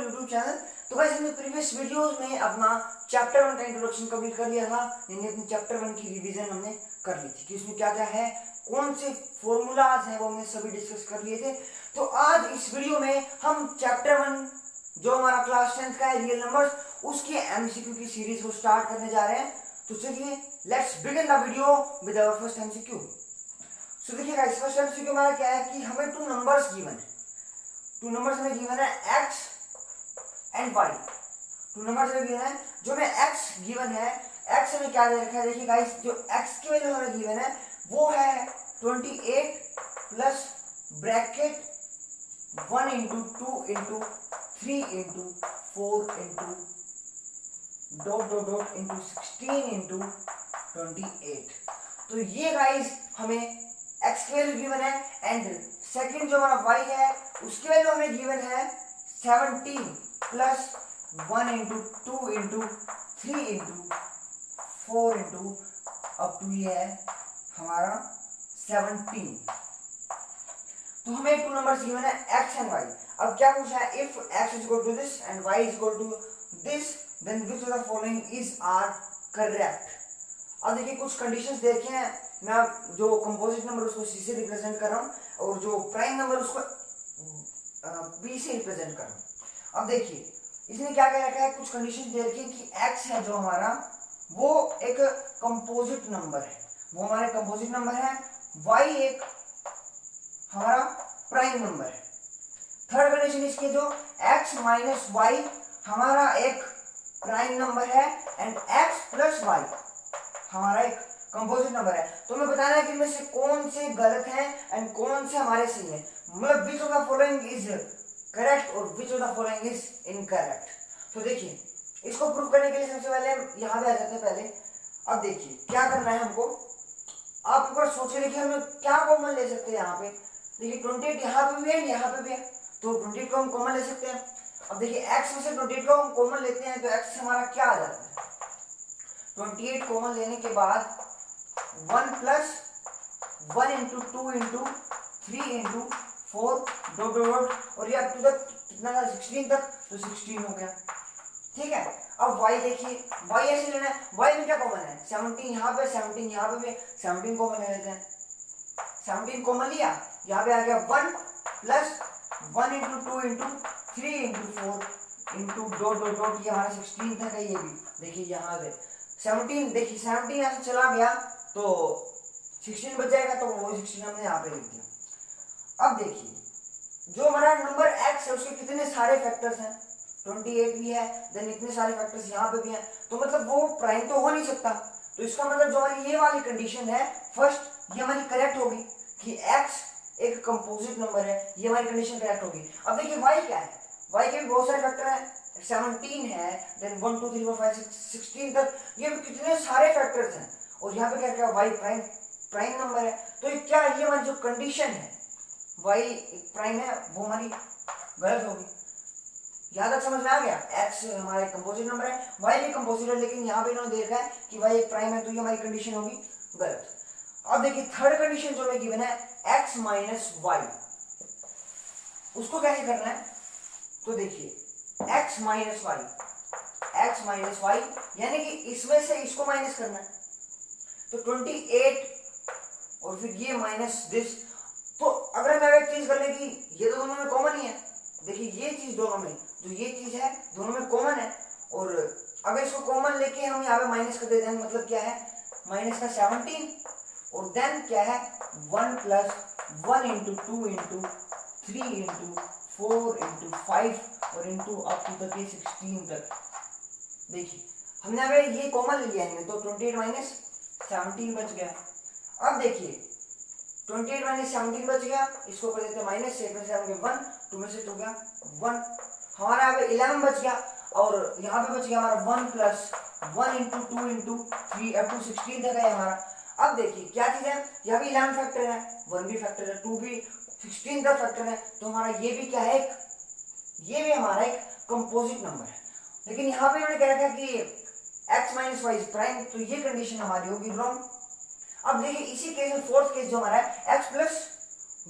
YouTube channel. तो guys हमने previous videos में अपना चैप्टर 1 का इंट्रोडक्शन कंप्लीट कर लिया था, यानी अपने चैप्टर 1 की रिवीजन हमने कर ली थी कि उसमें क्या क्या है, कौन से फॉर्मूलाज हैं वो हमने सभी डिस्कस कर लिए थे। तो आज इस वीडियो में हम चैप्टर 1 जो हमारा क्लास 10th का है रियल नंबर्स, उसके एमसीक्यू की सीरीज को स्टार्ट करने जा रहे हैं। तो चलिए let's begin the video with our first MCQ. So देखिए गाइस, फर्स्ट एमसीक्यू हमारा क्या है कि हमें टू नंबर्स गिवन है, टू नंबर्स हमें गिवन है x and y। Two numbers हमें गिवन है, जो हमें x गिवन है, x हमें क्या दे रखा है, देखिए गाइस जो x की वैल्यू हमें गिवन है वो है 28 plus bracket 1 into 2 into 3 into 4 into dot dot dot into 16 into 28। तो ये गाइस हमें x की वैल्यू गिवन है एंड सेकंड जो हमारा y है उसकी वैल्यू हमें गिवन है 17 plus 1 into 2 into 3 into 4 into up to ये है हमारा 17। तो हमें टू नंबर्स गिवन है x एंड y। अब क्या पूछा है, if x is equal to this and y is equal to this then which of the following is are correct. अब देखिए कुछ कंडीशंस देखे हैं, मैं जो कंपोजिट नंबर उसको c से रिप्रेजेंट कर रहा हूं और जो प्राइम नंबर उसको b से रिप्रेजेंट कर रहा हूं। अब देखिए इसने क्या कह रखा है, कुछ कंडीशंस दे रखी है कि x है जो हमारा वो एक कंपोजिट नंबर है, वो हमारे कंपोजिट नंबर है, y एक हमारा प्राइम नंबर है। थर्ड कंडीशन इसकी जो x माइनस वाई हमारा एक प्राइम नंबर है एंड x प्लस वाई हमारा एक कंपोजिट नंबर है। तो हमें बताना है कि इनमें से कौन से गलत हैं एंड कौन से हमारे सही हैं, मतलब which of the following is correct और which of the following is incorrect. तो देखिए इसको प्रूव करने के लिए सबसे पहले हम यहाँ पे आ जाते हैं पहले। अब देखिए क्या करना है हमको, आप एक बार सोच के देखिए हम क्या कॉमन ले सकते हैं यहाँ पे। देखिए 28 यहाँ पे भी है यहाँ पे भी है, तो 28 को हम कॉमन ले सकते हैं। अब देखिए x में से 28 को हम कॉमन लेते हैं तो x हमारा क्या आ जाता है, 28 कॉमन लेने के बाद 1 plus 1 into 2 into 3 into 4 dot dot और ये अप टू तक कितना था 16 तक, तो 16 हो गया। ठीक है, अब y देखिए, y ऐसे लेना है, y में क्या कॉमन है 17 यहाँ पे 17 यहाँ पे भी 17 कॉमन ले लेते हैं। 17 कॉमन लिया, यहाँ पे आ गया 1 plus 1 into 2 into 3 into 4 into dot dot dot, ये हमारा 16 था, ये भी देखिए यहाँ पे 17, देखिए 17 यहाँ से चला गया तो 16 बच जाएगा, तो वो 16 हमने यहाँ पे लिख दिया। अब देखिए जो हमारा नंबर x है उसके कितने सारे फैक्टर्स हैं, 28 भी है, देन इतने सारे फैक्टर्स यहाँ पे भी हैं, तो मतलब वो प्राइम तो हो नहीं सकता। तो इसका मतलब जो हमारी ये वाली कंडीशन है फर्स्ट, ये हमारी करेक्ट होगी कि x एक कंपोजिट नंबर है, ये हमारी कंडीशन करेक्ट होगी। अब देखिए y क्या है, y के भी बहुत सारे फैक्टर हैं, 17 है, देन 1 2 3 4 5 6 16 तक, ये भी कितने सारे फैक्टर्स हैं, और यहाँ पे क्या क्या y प्राइम नंबर है। तो ये क्या, ये हमारी जो कंडीशन है y प्राइम है वो हमारी गलत होगी। यहाँ तक समझ में आ गया, x हमारा कंपोजिट नंबर है, y भी कंपोजिट है, लेकिन यहाँ पे इन्होंने देखा है कि y एक प्राइम है, तो ये हमारी कंडीशन होगी गलत। अब देखिए थर्ड कंडीशन जो हमें गिवन है x माइनस वाई, उसको कैसे करना है, तो देखिए x माइनस वाई यानी कि इसमें से इसको माइनस करना है, तो 28 और फिर ये माइनस दिस। तो अगर मैं एक चीज कर ले कि ये तो दोनों में कॉमन ही है, देखिए ये चीज दोनों में, जो ये चीज है दोनों में कॉमन है, और अगर इसको कॉमन लेके हम यहाँ पे माइनस कर देते हैं, मतलब क्या है माइनस का 17 और देन क्या है 1 plus 1 into 2 into 3 into 4 into 5 और इंटू अप टू तक ये 16 तक। देखिए हमने अगर ये कॉमन ले लिया इनमें, तो 28 माइनस 17 बच गया। अब देखिए 28 माइनस 17 बच गया, इसको कर देते हैं माइनस से, 1 2 में से 2 गया 1, हमारा यहाँ पे 11 बच गया, और यहाँ पे बच गया हमारा 1 plus 1 into 2 into 3 up to 16 तक है हमारा। अब देखिए क्या चीज है, यहाँ भी 11 फैक्टर है, 1 भी फैक्टर है, 2 भी 16 तक फैक्टर है, तो हमारा ये भी क्या है, ये भी हमारा एक कंपोजिट नंबर है। लेकिन यहाँ पे मैंने कह रखा है कि x minus y is prime, तो ये कंडीशन हमारी होगी रॉन्ग। अब देखिए इसी केस में फोर्थ केस जो हमारा है x प्लस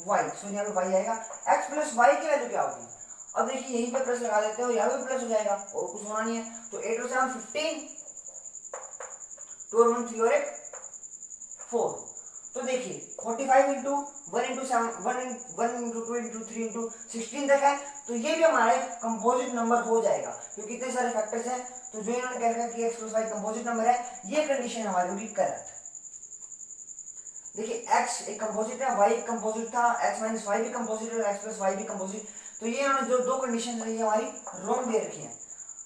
वाई, सो यहाँ पे y आएगा, x प्लस वाई की वैल्यू क्या होगी। अब देखिए यहीं पे प्लस लगा देते हो, यहाँ पे प्लस हो जाएगा और कुछ होना नहीं है। तो 8 और 7 15, 2 और 1 3 और 1 4। तो देखिए 45 into 1 into 7 1 into 2 into 3 into 16 तक है, तो ये भी हमारे कंपोजिट नंबर हो जाएगा क्योंकि इतने सारे फैक्टर्स हैं। तो जो इन्होंने कह रखा है कि x + y कंपोजिट नंबर है, ये कंडीशन हमारी होगी करेक्ट। देखिए x एक कंपोजिट है, y एक कंपोजिट था, x - y भी कंपोजिट है, x + y भी कंपोजिट। तो ये इन्होंने जो दो कंडीशन है ये हमारी रॉन्ग दे रखी है।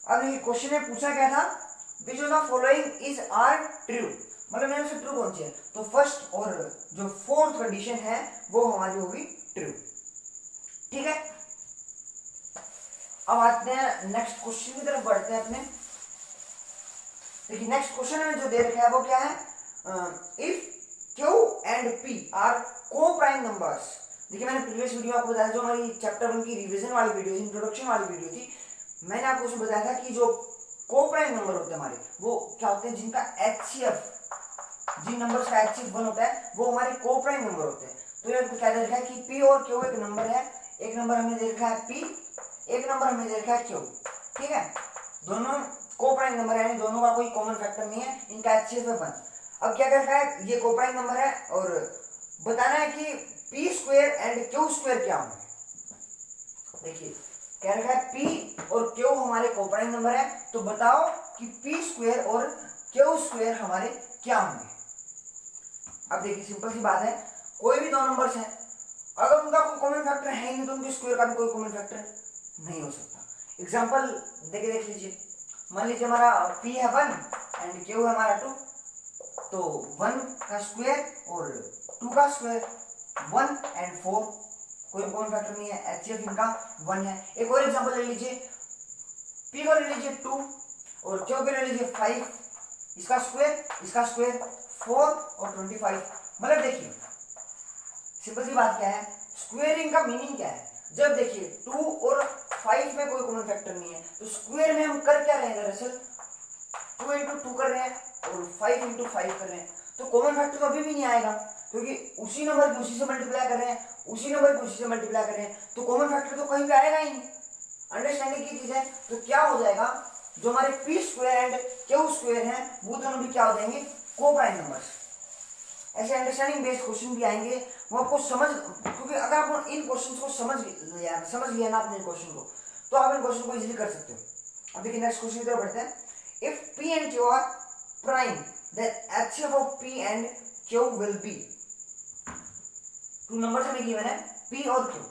अब ये क्वेश्चन में पूछा गया था which of the following is are true, मतलब मैंने उसे ट्रू कौन सी है, तो फर्स्ट और जो फोर्थ कंडीशन है वो हमारी होगी ट्रू। ठीक है, अब आते हैं नेक्स्ट क्वेश्चन की तरफ बढ़ते हैं अपने। देखिए नेक्स्ट क्वेश्चन में जो दे रखा है वो क्या है, if Q and P are coprime numbers. देखिए मैंने प्रीवियस वीडियो आपको बताया, जो हमारी चैप्टर 1 की रिवीजन वाली वीडियो थी, इंट्रोडक्शन वाली वीडियो थी, मैंने आपको उसमें बताया था कि जो को प्राइम नंबर होते हैं हमारे, वो क्या होते हैं, जिनका HCF, जिन नंबर्स का HCF 1 होता है वो हमारे को प्राइम नंबर होते हैं। तो ये क्या दे रखा है कि P और Q एक नंबर है, एक नंबर हमें दे रखा है P, एक नंबर हमें दे रखा है Q। ठीक है, दोनों को प्राइम नंबर है, दोनों का कोई कॉमन फैक्टर नहीं है, इनका HCF है 1। अब क्या कर रखा है, ये को प्राइम नंबर है और बताना है कि p² एंड q² क्या होंगे। देखिए कह रखा है p और q हमारे को प्राइम नंबर है, तो बताओ कि p² और q² हमारे क्या होंगे। अब देखिए सिंपल सी बात है, कोई भी दो नंबर्स हैं, अगर उनका कोई कॉमन फैक्टर है नहीं तो उनके स्क्वायर का भी कोई कॉमन फैक्टर नहीं हो सकता। एग्जांपल देख लीजिए, मान लीजिए हमारा p है 1 एंड q है हमारा 2, तो 1 का स्क्वायर और 2 का स्क्वायर 1 एंड 4, कोई कॉमन फैक्टर नहीं है, HCF इनका 1 है। एक और एग्जांपल ले लीजिए, P को ले लीजिए 2 और Q को ले लीजिए 5, इसका स्क्वायर 4 और 25। मतलब देखिए सिंपल सी बात क्या है, स्क्वायरिंग का मीनिंग क्या है, जब देखिए 2 और 5 में कोई कॉमन फैक्टर नहीं है तो स्क्वायर में हम कर क्या रहे हैं, दरअसल 2 इंटू 2 कर रहे हैं और 5 इंटू 5 कर रहे हैं, तो कॉमन फैक्टर तो अभी भी नहीं आएगा क्योंकि उसी नंबर को उसी से मल्टीप्लाई कर रहे हैं, उसी नंबर को उसी से मल्टीप्लाई कर रहे हैं, तो कॉमन फैक्टर तो कहीं पे आएगा ही नहीं। अंडरस्टैंडिंग की चीज है, तो क्या हो जाएगा, जो हमारे p² एंड q² हैं वो दोनों भी क्या हो जाएंगे, को प्राइम नंबर्स। ऐसे अंडरस्टैंडिंग बेस्ड क्वेश्चन भी आएंगे, वो आपको समझ, क्योंकि अगर आप इन क्वेश्चंस को समझ लिया ना आपने क्वेश्चन को, तो आप इन क्वेश्चन को इजीली कर सकते हो। अब देखिए नेक्स्ट क्वेश्चन की तरफ बढ़ते हैं। If P and Q are prime, then HCF of P and Q will be, two number हमें गिवन है P और Q,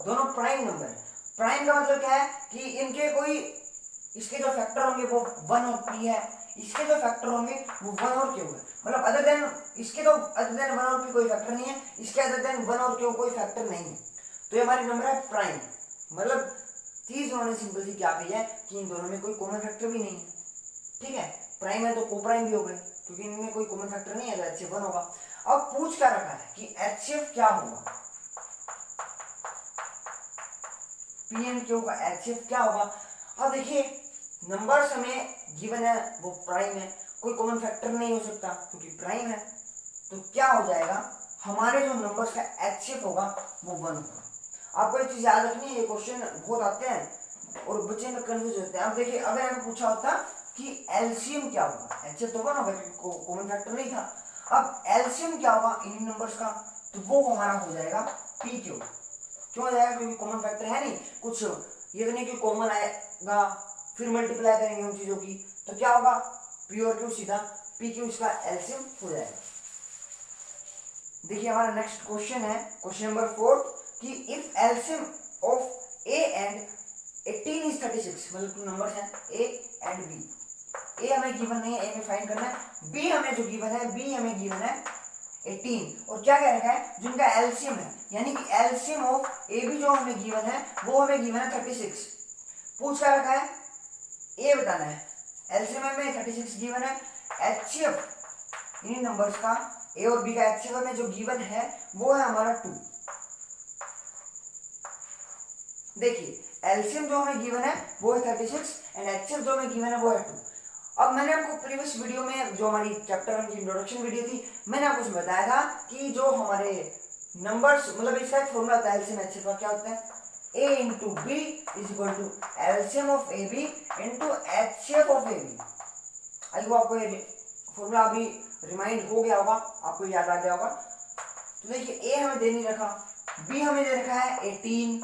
दोनों प्राइम नंबर है। प्राइम का मतलब क्या है कि इनके कोई, इसके जो फैक्टर होंगे वो 1 और P है, इसके जो फैक्टर होंगे वो 1 और Q है, मतलब अदर देन इसके तो अदर देन 1 और P कोई फैक्टर नहीं है, इसके अदर देन 1 और Q कोई फैक्टर नहीं है, तो ये हमारे नंबर है प्राइम। मतलब चीज उन्होंने सिंपल सी क्या कही है कि इन दोनों में कोई कॉमन फैक्टर भी नहीं है। ठीक है, प्राइम है तो को प्राइम भी हो गए क्योंकि इनमें कोई कॉमन फैक्टर नहीं है, तो HCF 1 होगा। अब पूछ क्या रखा है कि HCF क्या होगा, P and Q का HCF क्या होगा। अब देखिए नंबर्स हमें गिवन है वो प्राइम है, कोई कॉमन फैक्टर नहीं हो सकता क्योंकि प्राइम है, तो क्या हो जाएगा, हमारे जो नंबर्स का HCF होगा वो 1 होगा। आपको एक चीज याद रखनी है, ये क्वेश्चन बहुत आते हैं और बच्चे में कंफ्यूज होते हैं। अब देखिए अगर हमें पूछा होता कि एलसीएम क्या होगा, HCF तो 1 होगा क्योंकि कॉमन फैक्टर नहीं था, अब एलसीएम क्या होगा इन नंबर्स का, तो वो हमारा हो जाएगा PQ। क्यों हो जाएगा, क्योंकि कॉमन फैक्टर है नहीं कुछ, ये तो नहीं कि कॉमन आएगा फिर मल्टीप्लाई करेंगे उन चीजों की, तो क्या होगा P और Q सीधा PQ, इसका एलसीएम हो जाएगा। देखिए हमारा नेक्स्ट क्वेश्चन है क्वेश्चन नंबर 4 कि if LCM of A and 18 is 36, मतलब टू नंबर्स हैं A एंड B, A हमें गिवन नहीं है, A में फाइंड करना है, B हमें जो गिवन है, B हमें गिवन है 18, और क्या कह रखा है जिनका एलसीएम है, यानी कि एलसीएम ऑफ AB जो हमें गिवन है वो हमें गिवन है 36। पूछ क्या रखा है, A बताना है, एलसीएम में 36 गिवन है, HCF इन नंबर्स का A और B का HCF में जो गिवन है वो है हमारा 2। देखिए एलसीएम जो हमें गिवन है वो है 36 एंड HCF जो हमें गिवन है वो है 2। अब मैंने आपको प्रीवियस वीडियो में जो हमारी चैप्टर 1 की इंट्रोडक्शन वीडियो थी, मैंने आपको उसमें बताया था कि जो हमारे नंबर्स, मतलब इसका एक फॉर्मूला होता है एलसीएम HCF का, क्या होता है, A into B is equal to LCM of AB into HCF of AB। आई वो आपको ये फॉर्मूला अभी रिमाइंड हो गया होगा, आपको याद आ गया होगा। तो देखिए A हमें दे नहीं रखा, B हमें दे रखा है 18,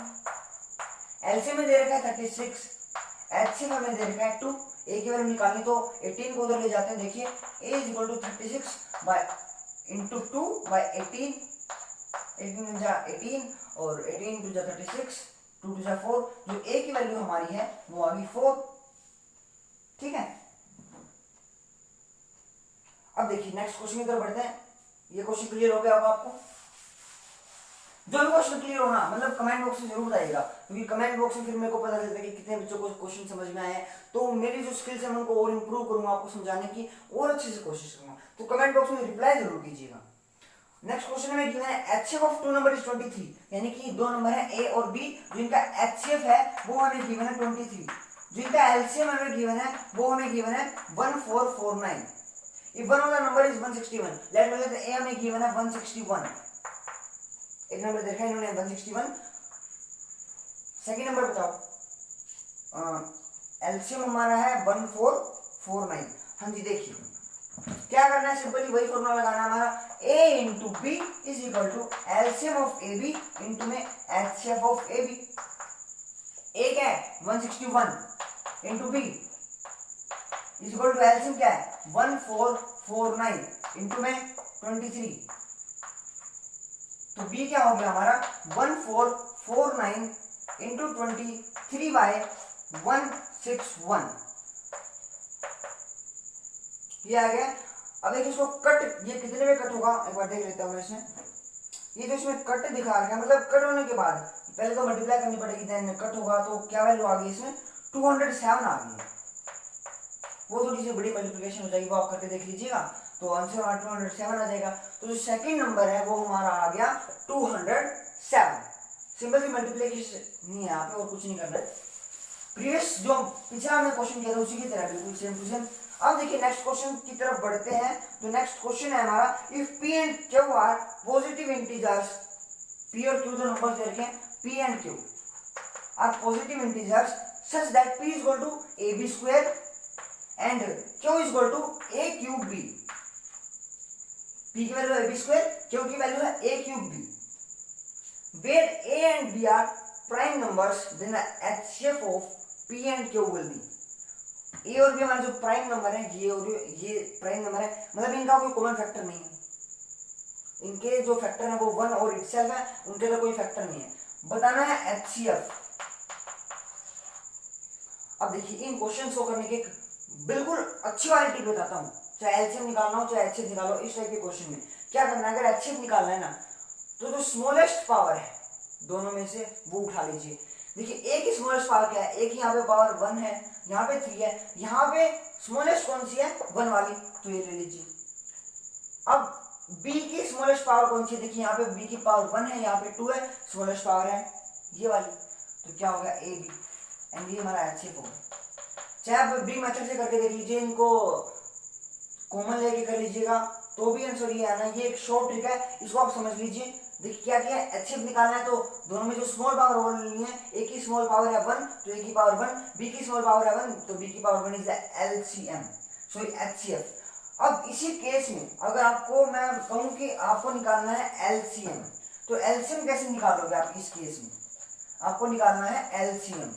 LCM में दे रखा है 36, HCF हमें दे रखा है 2। A की वैल्यू निकालनी तो 18 को उधर ले जाते हैं। देखिए A is equal to 36 by into 2 by 18, 18 जा 18 और 18 टू जा 36, 2 टू जा 4, जो A की वैल्यू हमारी है वो आ गई 4। ठीक है, अब देखिए नेक्स्ट क्वेश्चन की तरफ बढ़ते हैं। ये क्वेश्चन क्लियर हो गया होगा आपको। जो भी क्वेश्चन क्लियर होना मतलब कमेंट बॉक्स में जरूर बताइएगा, क्योंकि कमेंट बॉक्स में फिर मेरे को पता चलता है कि कितने बच्चों को क्वेश्चन समझ में आए हैं। तो मेरी जो स्किल्स है मैं उनको और इंप्रूव करूंगा, आपको समझाने की और अच्छे से कोशिश करूंगा। तो कमेंट बॉक्स में रिप्लाई जरूर कीजिएगा। नेक्स्ट क्वेश्चन में गिवन है HCF ऑफ 2 नंबर इज 23, यानी कि दो नंबर है A और B, जिनका HCF है वो हमें गिवन है 23, जिनका LCM हमें गिवन है वो हमें गिवन है 1449। If one of the number is 161, let me let A हमें गिवन है 161, एक नंबर देखा है इन्होंने 161। सेकंड नंबर बताओ, एलसीएम हमारा है 1449। हाँ जी, देखिए क्या करना है, सिंपली वही फॉर्मूला लगाना है हमारा, A into B is equal to LCM of A B into में HCF of A B. A क्या है 161 into B is equal to LCM क्या है 1449 इंटू में 23। तो B क्या हो गया हमारा 1449 इंटू 23 बाय 161, ये आ गया। अब देखिए इसको कट, ये कितने में कट होगा एक बार देख लेता हूँ मैं इसमें। ये जो इसमें कट दिखा रहा है मतलब कट होने के बाद पहले तो मल्टीप्लाई करनी पड़ेगी, देन कट होगा तो क्या वैल्यू आ गई इसमें 207 आ गई है। वो थोड़ी सी बड़ी मल्टीप्लिकेशन हो जाएगी, वो आप करके देख लीजिएगा, तो आंसर हमारा 207 आ जाएगा। तो जो सेकंड नंबर है वो हमारा आ गया 207। सिंपल सी मल्टीप्लिकेशन नहीं है, यहाँ पे और कुछ नहीं करना है। प्रीवियस जो पिछला हमने क्वेश्चन किया था उसी की तरह बिल्कुल सेम टू सेम। अब देखिए नेक्स्ट क्वेश्चन की तरफ बढ़ते हैं। तो नेक्स्ट क्वेश्चन है हमारा, if P and Q are positive integers, P और क्यू दो नंबर दे रखे हैं, P and Q are positive integers such that P is equal to A B square and q is equal to a cube b। p की value है b square, q की value है a cube b। where a and b are prime numbers then the HCF of p and q will be। a और b हमारे जो prime number है, ये और ये प्राइम नंबर है, मतलब इनका कोई कॉमन फैक्टर नहीं है, इनके जो फैक्टर है वो 1 और इटसेल्फ है, उनके तो कोई फैक्टर नहीं है। बताना है HCF। अब देखिए इन क्वेश्चंस को करने के बिल्कुल अच्छी वाली टिप बताता हूँ, चाहे एलसीएम निकालना हो चाहे एचसीएफ निकालो। इस टाइप के क्वेश्चन में क्या करना है, अगर एचसीएफ निकालना है ना तो जो स्मॉलेस्ट पावर है दोनों में से वो उठा लीजिए। देखिए ए की स्मॉलेस्ट पावर क्या है, ए की यहाँ पे पावर 1 है, यहाँ पे 3 है, यहाँ पे स्मॉलेस्ट कौन सी है 1 वाली, तो ये ले लीजिए। अब बी की स्मॉलेस्ट पावर कौन सी है, देखिए यहाँ पे बी की पावर 1 है, यहाँ पे 2 है, स्मॉलेस्ट पावर है ये वाली, तो क्या होगा ए बी, एंड ये हमारा एचसीएफ होगा। चाहे आप बी मेथड से करके देख लीजिए, इनको कॉमन लेके कर लीजिएगा तो भी आंसर ये आना। ये एक शॉर्ट ट्रिक है, इसको आप समझ लीजिए। देखिए क्या किया, एचसीएफ निकालना है तो दोनों में जो स्मॉल पावर वो लेनी है, ए की स्मॉल पावर है 1 तो ए की पावर 1, बी की स्मॉल पावर है 1 तो बी की power 1 is the LCM, so HCF. अब इसी केस में अगर आपको मैं कहूँ कि आपको निकालना है एलसीएम, तो एलसीएम कैसे निकालोगे आप इस केस में, आपको निकालना है एलसीएम।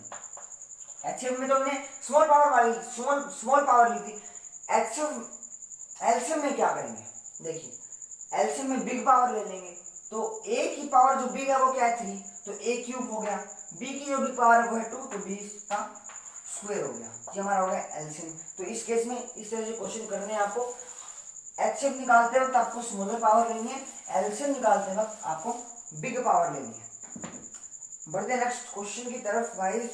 एचसीएफ में तो हमने स्मॉल पावर वाली स्मॉल पावर ली थी, एलसीएम में क्या करेंगे, देखिए एलसीएम में बिग पावर ले लेंगे, तो ए की पावर जो बिग है वो क्या है 3, तो ए क्यूब हो गया, बी की जो बिग पावर है वो है 2 तो बी का स्क्वायर हो गया, ये हमारा हो गया एलसीएम। तो इस केस में इस तरह से क्वेश्चन करने हैं आपको। एचसीएफ निकालते वक्त आपको स्मॉलर पावर लेनी है, एलसीएम निकालते वक्त आपको बिग पावर लेनी है। बढ़ते हैं नेक्स्ट क्वेश्चन की तरफ गाइस।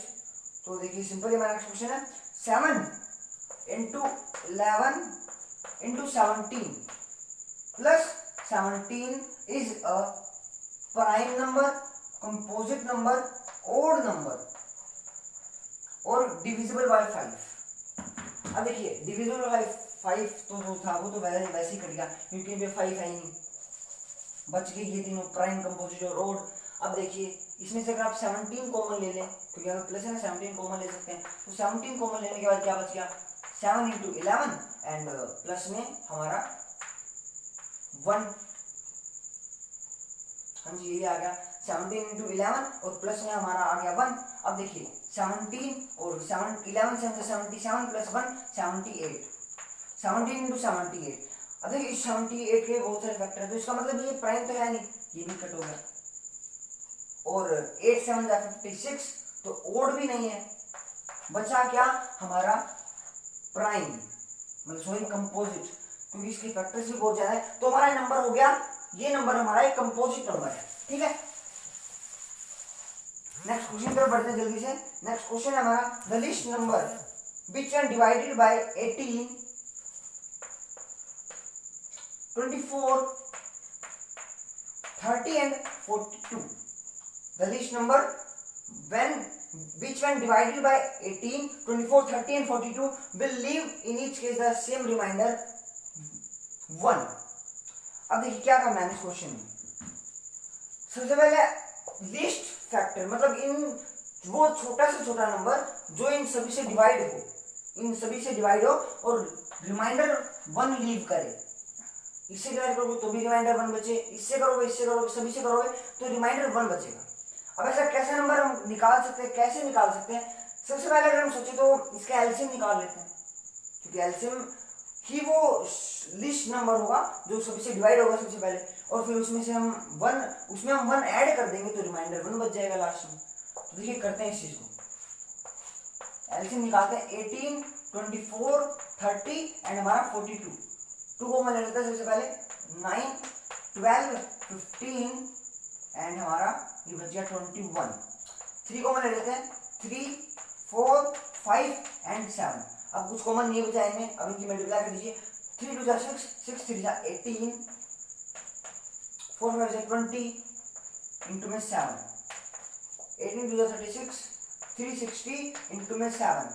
तो देखिए सिंपल हमारा नेक्स्ट क्वेश्चन है 7 into 11 into 17 plus 17 is a prime number, composite number, odd number और डिविजिबल बाय 5। अब देखिए डिविजिबल बाय 5 तो जो था वो तो वैसे ही कट गया क्योंकि ये 5 है ही नहीं, बच गई ये तीनों प्राइम, कंपोजिट और ओड। अब देखिए इसमें से अगर आप 17 कॉमन ले लें, क्योंकि अगर प्लस है ना 17 कॉमन ले सकते हैं, तो 17 कॉमन लेने के बाद क्या बच गया 7 इंटू 11 एंड प्लस में हमारा 1, हाँ जी यही आ गया 17 इंटू 11 और प्लस में हमारा आ गया 1। अब देखिए 17 और 11 से 77 प्लस 1 78, 17 इंटू 78। अब देखिए 78 के बहुत सारे फैक्टर है, तो इसका मतलब ये प्राइम तो है नहीं, ये भी कट हो गया, और 8 7 56, तो ओड भी नहीं है, बचा क्या हमारा प्राइम, मतलब सॉरी कंपोजिट, क्योंकि इसके फैक्टर्स भी बहुत ज्यादा है, तो हमारा नंबर हो गया, ये नंबर हमारा एक कंपोजिट नंबर है। ठीक है, नेक्स्ट क्वेश्चन तरफ बढ़ते हैं जल्दी से। नेक्स्ट क्वेश्चन है हमारा the list number which can divided by 18 24 30 and 42, the least number which when divided by 18 24 30 and 42 will leave in each case the same remainder 1। अब देखिए क्या करना है इस क्वेश्चन में। सबसे पहले लिस्ट फैक्टर, मतलब इन वो छोटा से छोटा नंबर जो इन सभी से डिवाइड हो, इन सभी से डिवाइड हो और रिमाइंडर 1 लीव करे। इससे डिवाइड करोगे तो भी रिमाइंडर 1 बचे, इससे करोगे सभी से करोगे तो रिमाइंडर 1 बचेगा। अब ऐसा कैसे नंबर हम निकाल सकते हैं, कैसे निकाल सकते हैं? सबसे पहले अगर हम सोचे तो इसका एलसीएम निकाल लेते हैं, क्योंकि एलसीएम ही वो लिस्ट नंबर होगा जो सभी से डिवाइड होगा सबसे पहले, और फिर उसमें से हम 1 ऐड कर देंगे तो रिमाइंडर 1 बच जाएगा लास्ट में। तो देखिए करते हैं इस चीज को, एलसीएम निकालते हैं 18 24 30 एंड हमारा 42, 2 कॉमन ले लेते हैं सबसे पहले, 9 12 15 एंड हमारा ये बच गया 21, 3 कॉमन ले लेते हैं, 3 4 5 एंड 7। अब कुछ कॉमन नहीं बचा इनमें, अब इनकी मल्टीप्लाई कर दीजिए, 3 2 जा 6 6 3 जा 18 4 5 जा 20 इंटू में 7, 18 2 जा 36 360 इंटू में 7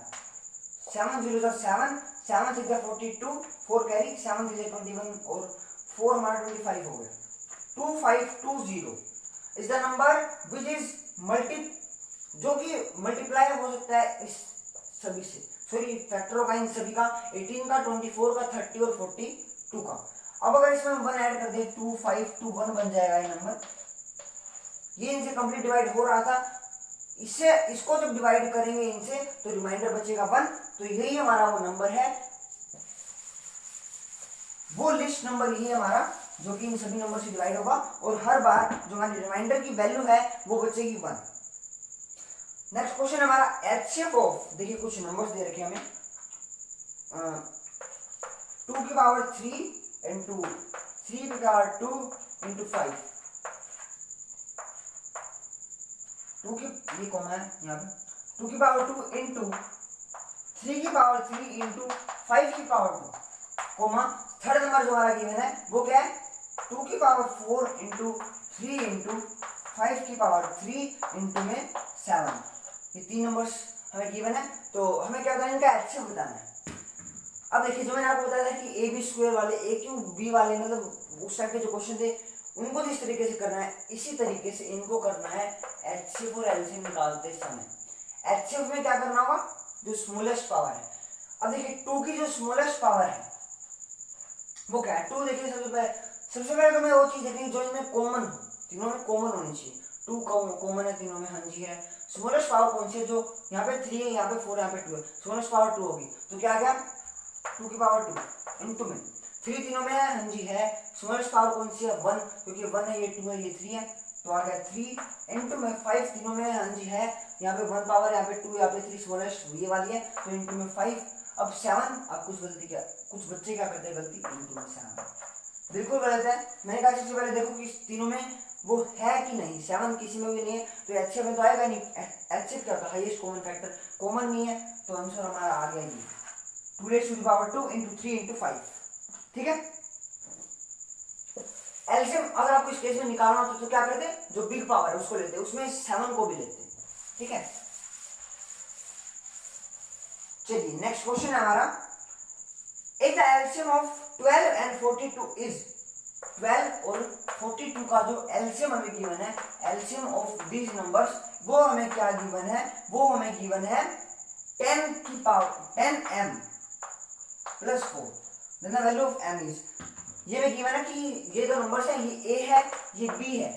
7 0 जा 7 7 6 जा 42 4 कैरी 7 6 जा 21 और 4 हमारा 25 हो गया। 2520 is the number which is जो कि मल्टीप्लाई हो सकता है इस सभी से, सॉरी फैक्टर होगा इन सभी का, 18 का 24 का 30 और 42 का। अब अगर इसमें हम 1 ऐड कर दें 2521 बन जाएगा ये नंबर। ये इनसे कंप्लीट डिवाइड हो रहा था, इससे इसको जब डिवाइड करेंगे इनसे तो रिमाइंडर बचेगा 1, तो यही हमारा वो नंबर है, वो लिस्ट नंबर यही है हमारा जो कि इन सभी नंबर से डिवाइड होगा, और हर बार जो हमारी रिमाइंडर की वैल्यू है वो बचेगी 1। नेक्स्ट क्वेश्चन हमारा एचसीएफ ऑफ, देखिए कुछ नंबर्स दे रखे हमें, 2 की पावर 3 इंटू 3 की पावर 2 इंटू 5, 2 की ये कॉमन है यहाँ पे, 2 की पावर 2 इंटू 3 की पावर 3 इंटू 5 की पावर 2, कोमा थर्ड नंबर जो हमारा गिवन है वो क्या है 2 की पावर 4 इंटू 3 इंटू 5 की पावर 3 इंटू में 7। ये 3 नंबर्स हमें गिवन है, तो हमें क्या करना है इनका एचसीएफ बताना है। अब देखिए जो मैंने आपको बताया था कि ए बी स्क्वायर वाले ए क्यू बी वाले, मतलब उस टाइप के जो क्वेश्चन थे उनको जिस तरीके से करना है इसी तरीके से इनको करना है एचसीएफ और एलसीएम निकालते समय। एचसीएफ में क्या करना होगा, जो स्मॉलेस्ट पावर है। अब देखिए 2 की जो स्मॉलेस्ट पावर है वो क्या है, 2 देखिए सबसे पहले तो मैं वो चीज देखनी जो इनमें कॉमन हो, तीनों में कॉमन होनी चाहिए, 2 कॉमन है तीनों में, हाँ जी है। स्मॉलेस्ट पावर कौन सी है, जो यहाँ पे 3 है, यहाँ पे 4 है, यहाँ पे 2 है, स्मॉलेस्ट पावर 2 होगी, तो क्या आ गया 2 की पावर 2 इंटू में 3 तीनों में है, हाँ जी है। स्मॉलेस्ट पावर कौन सी है 1, क्योंकि 1 है, ये 2 है, ये 3 है, तो आ गया 3 इंटू में 5 तीनों में, हाँ जी है। यहाँ पे 1 पावर, यहाँ पे 2, यहाँ पे 3, स्मॉलेस्ट ये वाली है, तो इंटू में 5। अब 7, अब कुछ बच्चे क्या करते हैं गलती, इंटू में 7 बिल्कुल गलत है। मैंने कहा सबसे पहले देखो कि तीनों में वो है कि नहीं, 7 किसी में भी नहीं है, तो एचसीएफ में तो आएगा नहीं। एचसीएफ क्या होता है, हाईएस्ट कॉमन फैक्टर, कॉमन नहीं है, तो आंसर हमारा आ गया ये 2 raised to the power 2 into 3 into 5। ठीक है, एलसीएम अगर आपको इस केस में निकालना हो तो क्या करते हैं, जो बिग पावर है उसको लेते हैं, उसमें 7 को भी लेते हैं। ठीक है, चलिए नेक्स्ट क्वेश्चन है हमारा, if the LCM of 12 and 42 is 12 और 42 का जो एलसीएम हमें गिवन है, एलसीएम ऑफ दीज नंबर्स, वो हमें क्या गिवन है, वो हमें गिवन है 10 की power 10m plus 4, then the value of m is, ये में गिवन है कि ये जो नंबर्स है, ये a है, ये b है,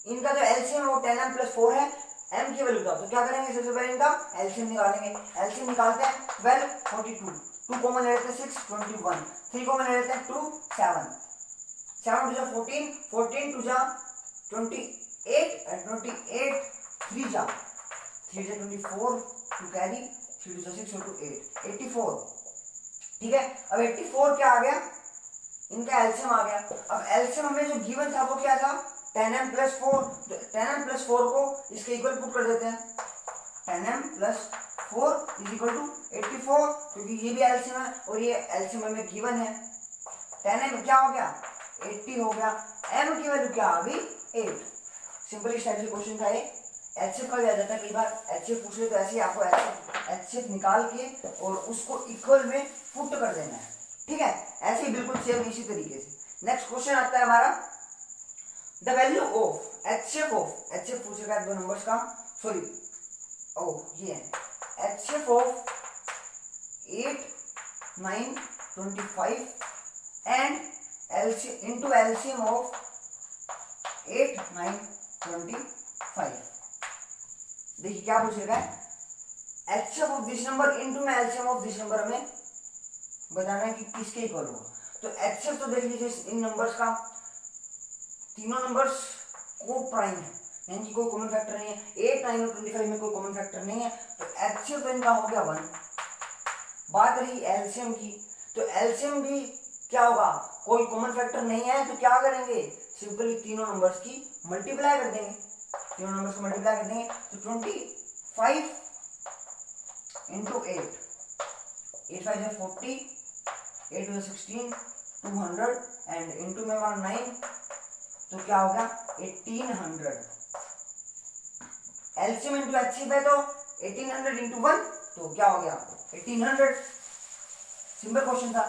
इनका जो एलसीएम है वो 10m प्लस 4 है, m की वैल्यू का, तो क्या करेंगे, सबसे पहले इनका एलसीएम निकालेंगे। एलसीएम निकालते हैं 12 42, 2 कॉमन ले लेते हैं 6 21, 3 कॉमन ले लेते हैं 2 7, 7 टू जा 14, 14 टू जा 28 and 28 3 जा 3 जा 24 टू कैरी 3 टू जा 6 टू 8 84, ठीक है। अब 84 क्या आ गया, इनका एलसीएम आ गया। अब एलसीएम हमें जो गिवन था वो क्या था, 10m प्लस 4, 10m प्लस 4 को इसके इक्वल पुट कर देते हैं, 10m plus 4 is equal to 84, क्योंकि ये भी एलसीएम है और ये एलसीएम हमें गिवन है। 10m क्या हो गया, 80 हो गया, m की वैल्यू क्या आ गई, 8। सिंपल इस टाइप से क्वेश्चन था ये। एचसीएफ का भी आ जाता है कई बार, एचसीएफ पूछ ले तो ऐसे ही आपको एचसीएफ निकाल के और उसको इक्वल में पुट कर देना है, ठीक है, ऐसे ही बिल्कुल सेम इसी तरीके से। नेक्स्ट क्वेश्चन आता है हमारा, the value of HCF of, HCF पूछेगा दो नंबर्स का, सॉरी ये है HCF of 8 9 25 and LCM into LCM of 8 9 25। देखिए क्या पूछेगा, HCF of this number into में एलसीएम ऑफ दिस नंबर हमें बताना है कि किसके इक्वल होगा। तो एचसीएफ तो देख लीजिए इन नंबर्स का, तीनों नंबर्स को प्राइम है, यानी कि कोई कॉमन फैक्टर नहीं है, 8 9 और 25 में कोई कॉमन फैक्टर नहीं है, तो एचसीएफ तो इनका हो गया 1। बात रही एलसीएम की, तो एलसीएम भी क्या होगा, कोई कॉमन फैक्टर नहीं है, तो क्या करेंगे, सिंपली तीनों नंबर्स की मल्टीप्लाई कर देंगे, तीनों नंबर्स को मल्टीप्लाई कर देंगे, तो 25 into 8, 8 5 is 40, 8 is 16, 200 and into में 9, तो क्या हो गया 1800। एलसीएम इंटू एचसीएफ है तो 1800 इंटू 1, तो क्या हो गया 1800। सिंपल क्वेश्चन था।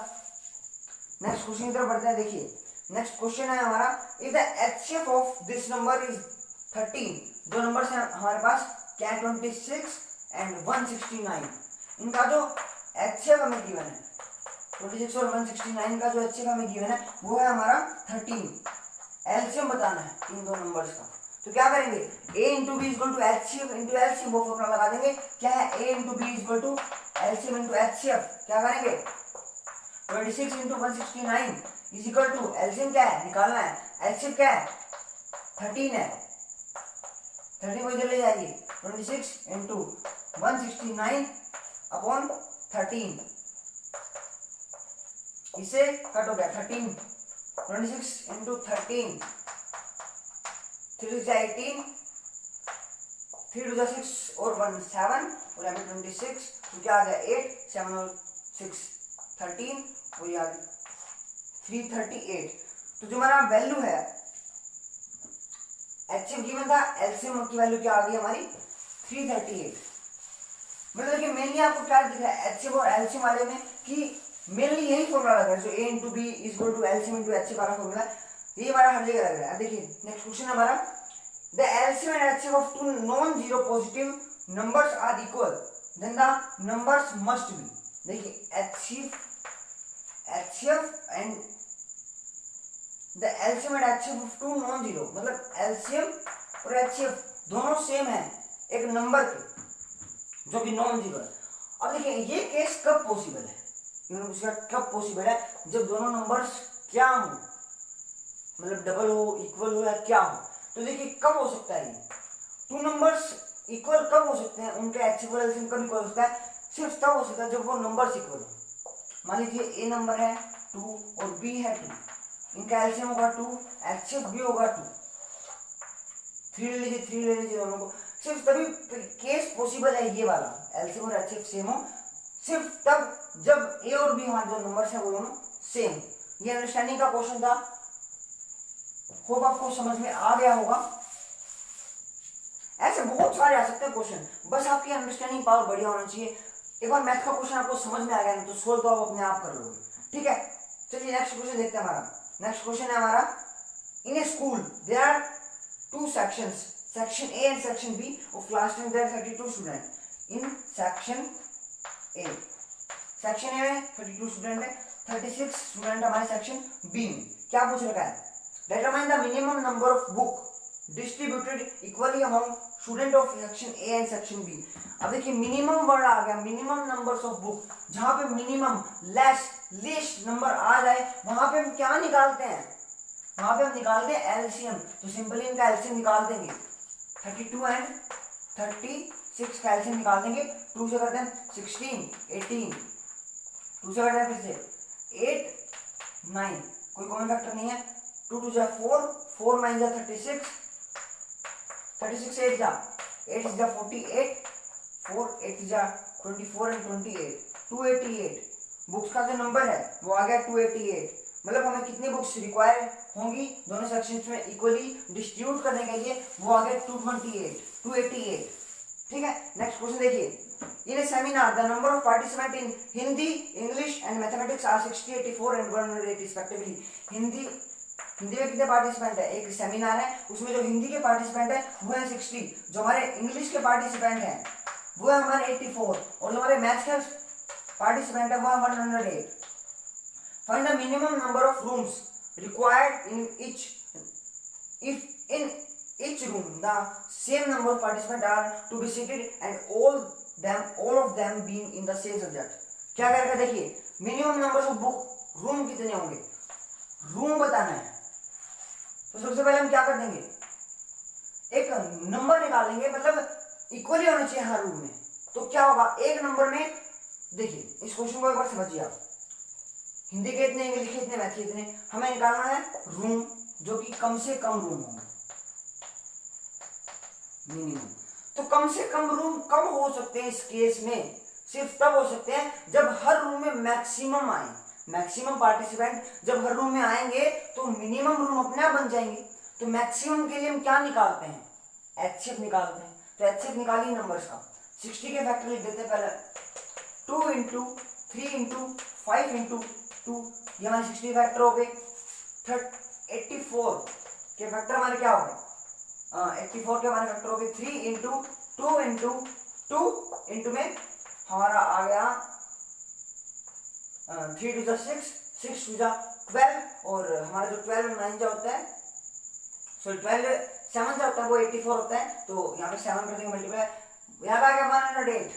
नेक्स्ट क्वेश्चन की तरफ बढ़ते हैं। देखिए नेक्स्ट क्वेश्चन है हमारा, if the HCF of this number is 13, दो नंबर्स हैं हमारे पास, क्या 26 एंड 169, इनका जो एचसीएफ हमें गिवन है 26 और 169 का जो एचसीएफ हमें गिवन है वो है हमारा 13। एलसीएम बताना है इन दो नंबर्स का, तो क्या करेंगे, a into B equal to HCF into LCM, वो फॉर्मूला लगा देंगे। क्या है, a into B equal to LCM into HCF, क्या करेंगे 26 into 169 is equal to LCM क्या है निकालना है, एचसीएफ क्या है 13 है, 13 को इधर ले जाइए, 26 इंटू 169 अपॉन 13, इसे कट हो गया 13, 26 इंटू 13, 3 6 18, 3 2 6 और 1 7 और यहाँ पे 26, तो क्या आ गया 8 7 और 6 13 और ये आ गया 338। तो जो हमारा वैल्यू है एचसीएफ गिवन था, एलसीएम की वैल्यू क्या आ गई हमारी 338। मतलब देखिए मेनली आपको क्या दिख रहा है एचसीएफ और एलसीएम वाले में कि मेनली यही फॉर्मूला लग रहा है, जो a into B is equal to LCM into HCF वाला फॉर्मूला, ये हमारा हर जगह लग रहा है। देखिए नेक्स्ट क्वेश्चन हमारा, the LCM and HCF of two non zero positive numbers are equal, then the numbers must be. देखिए HCF and the LCM and HCF of two non zero, मतलब एलसीएम और एचसीएफ दोनों same है एक number के जो कि non zero है। अब देखिए ये केस कब पॉसिबल है, उसका कब पॉसिबल है, जब दोनों नंबर्स क्या हो, मतलब डबल हो, इक्वल हो या क्या हो। तो देखिए कब हो सकता है, टू नंबर्स इक्वल कब हो सकते हैं, उनका एचसीएफ और एलसीएम कब इक्वल हो सकता है, सिर्फ तब हो सकता है जब वो नंबर्स इक्वल हो। मान लीजिए ए नंबर है 2 और बी है 2, इनका एलसीएम होगा 2, एचसीएफ भी होगा 2, 3 ले लीजिए दोनों को, सिर्फ तभी केस पॉसिबल है ये वाला, एलसीएम और एचसीएफ सेम हो, सिर्फ तब जब ए और बी हमारे जो नंबर्स हैं वो दोनों सेम। ये अंडरस्टैंडिंग का क्वेश्चन था, होप आपको समझ में आ गया होगा। ऐसे बहुत सारे आ सकते हैं क्वेश्चन, बस आपकी अंडरस्टैंडिंग पावर बढ़िया होना चाहिए। एक बार मैथ का क्वेश्चन आपको समझ में आ गया ना, तो सोल्व तो आप अपने आप कर लोगे, ठीक है। चलिए नेक्स्ट क्वेश्चन देखते हैं हमारा। नेक्स्ट क्वेश्चन है हमारा, In a school, there are two sections, section A and section B. Of class 10 there are 32 students. In section A, section A में 32 स्टूडेंट है, 36 स्टूडेंट हमारे सेक्शन B में. क्या पूछ रखा है? Determine the minimum number of book distributed equally among student of section A and section B. अब देखिए मिनिमम वर्ड आ गया, मिनिमम नंबर्स ऑफ बुक. जहां पे मिनिमम, लेस, लिस्ट नंबर आ जाए वहां पे हम क्या निकालते हैं? वहां पे हम निकालते हैं एलसीएम. तो सिंपली इनका एलसीएम निकाल देंगे. 32 एंड 36 का एलसीएम निकाल देंगे. 2 से करते हैं 16, 18, 2 से करते हैं फिर से 8, 9, कोई कॉमन फैक्टर नहीं है. 2 2 जा 4, 4 9 जा 36, 36 8 जा 8 जा 48, 4 8 जा 24 एंड 28, 288. बुक्स का जो नंबर है वो आ गया 288. मतलब हमें कितनी बुक्स रिक्वायर होंगी दोनों सेक्शंस में इक्वली डिस्ट्रीब्यूट करने के लिए, वो आ गया 288. ठीक है. नेक्स्ट क्वेश्चन देखिए. In a seminar the number of participant in Hindi, English and mathematics are 60, 84 and 108 respectively. Hindi में कितने पार्टिसिपेंट है? एक सेमिनार है, उसमें जो हिंदी के पार्टिसिपेंट है वो है 60, जो हमारे इंग्लिश के पार्टिसिपेंट हैं वो है हमारे 84, और जो हमारे मैथ्स के पार्टिसिपेंट है वो है 108. Find the minimum number of rooms required in each if in each room the same number of participant are to be seated and all of them being in the same subject. क्या करेगा? देखिए minimum number of book, room कितने होंगे, room बताना है. तो सबसे पहले हम क्या कर देंगे? एक नंबर निकालेंगे, मतलब इक्वली होना चाहिए हर रूम में. तो क्या होगा? एक नंबर में, देखिए इस क्वेश्चन को एक बार समझिए आप. हिंदी के इतने, इंग्लिश के इतने, मैथ के इतने, हमें निकालना है रूम जो कि कम से कम रूम होंगे मिनिमम. तो कम से कम रूम कब हो सकते हैं? इस केस में सिर्फ तब हो सकते हैं जब हर रूम में मैक्सिमम आए. मैक्सिमम पार्टिसिपेंट जब हर रूम में आएंगे तो मिनिमम रूम अपने आप बन जाएंगे. तो मैक्सिमम के लिए हम क्या निकालते हैं? एचसीएफ निकालते हैं. तो एचसीएफ निकालिए नंबर्स का. 60 के फैक्टर लिख देते हैं पहले. 2 इंटू 3 इंटू 5 इंटू 2, ये हमारे 60 फैक्टर हो गए. 84 के फैक्टर हमारे क्या हो गए? 84 के हमारे फैक्टर हो गए 3 इंटू 2 इंटू 2 इंटू में हमारा आ गया 3 टू जा 6, 6 टू जा 12, और हमारा जो 12 में 9 जा होता है, सॉरी 12 7 जा होता है वो 84 होता है. तो यहाँ पे 7 कर देंगे मल्टीप्लाई, यहाँ पे आ गया 108.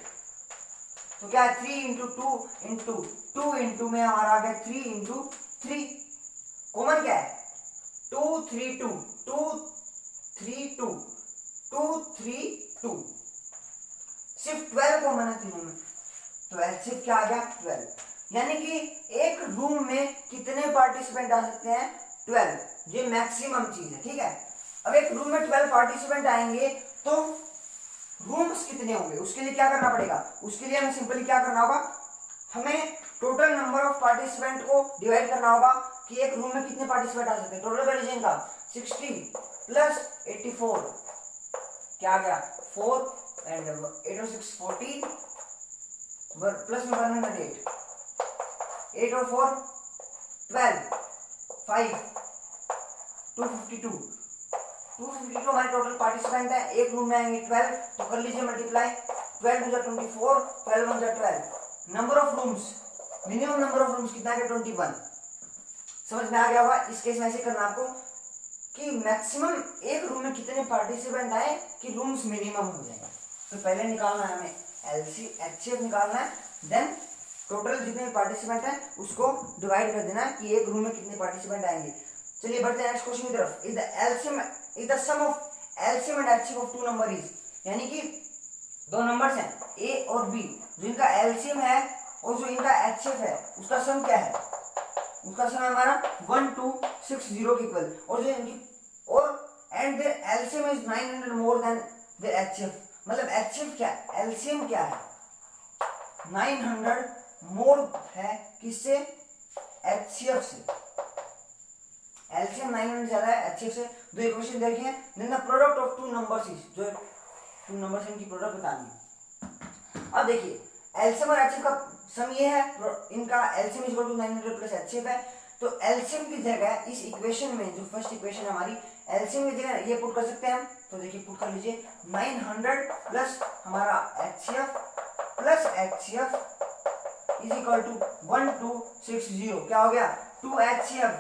तो क्या है? 3 इंटू 2 इंटू 2 इंटू में हमारा आ गया 3 इंटू 3. कॉमन क्या है? 2 3 2 2 3 2 2 3 2. सिर्फ 12 कॉमन है तीनों में. तो एलसीएम क्या आ गया? 12. यानी कि एक रूम में कितने पार्टिसिपेंट आ सकते हैं? 12. ये मैक्सिमम चीज है. ठीक है. अब एक रूम में 12 पार्टिसिपेंट आएंगे तो रूम्स कितने होंगे? उसके लिए क्या करना पड़ेगा? उसके लिए हमें सिंपली क्या करना होगा? हमें टोटल नंबर ऑफ पार्टिसिपेंट को डिवाइड करना होगा कि एक रूम में कितने पार्टिसिपेंट आ सकते हैं. टोटल कर लीजिए इनका 60 प्लस 84 क्या आ गया? 4 एंड 8 और 6 14 प्लस में 108, 8 और 4 12, 5 252 हमारे टोटल पार्टिसिपेंट है. एक रूम में आएंगे 12, तो कर लीजिए मल्टीप्लाई. 12 टू जा 24, 12 वन जा 12. Number of rooms, minimum number of rooms कितना है? 21. समझ में आ गया होगा. इस केस में ऐसे करना आपको कि मैक्सिमम एक रूम में कितने पार्टिसिपेंट आए कि रूम्स मिनिमम हो जाए. तो पहले निकालना है हमें एचसीएफ निकालना है, देन टोटल जितने पार्टिसिपेंट हैं उसको डिवाइड कर देना है कि एक रूम में कितने पार्टिसिपेंट आएंगे. चलिए बढ़ते हैं नेक्स्ट क्वेश्चन की तरफ. Is the LCM is the sum of LCM and HCF of two number is, यानी कि दो नंबर्स हैं ए और बी, जो इनका एलसीएम है और जो इनका एचसीएफ है उसका सम क्या है? उसका सम है हमारा 1260 के इक्वल, और जो इनकी और and their LCM is 900 more than their HCF. मतलब एचसीएफ क्या है? एलसीएम क्या है? 900 मोर है किससे? एचसीएफ से. एलसीएम 900 ज्यादा है एचसीएफ से. दो इक्वेशन देखिए. Then the product of two numbers is, जो टू नंबर्स इनकी प्रोडक्ट बतानी है. अब देखिए एलसीएम और एचसीएफ का सम ये है, इनका LCM is equal to 900 plus HCF है. तो एलसीएम की जगह इस इक्वेशन में जो फर्स्ट इक्वेशन है हमारी, एलसीएम की जगह ये पुट कर सकते हैं हम। तो देखिए पुट कर लीजिए 900 प्लस हमारा HCF plus HCF is equal to 1260। क्या हो गया 2 HCF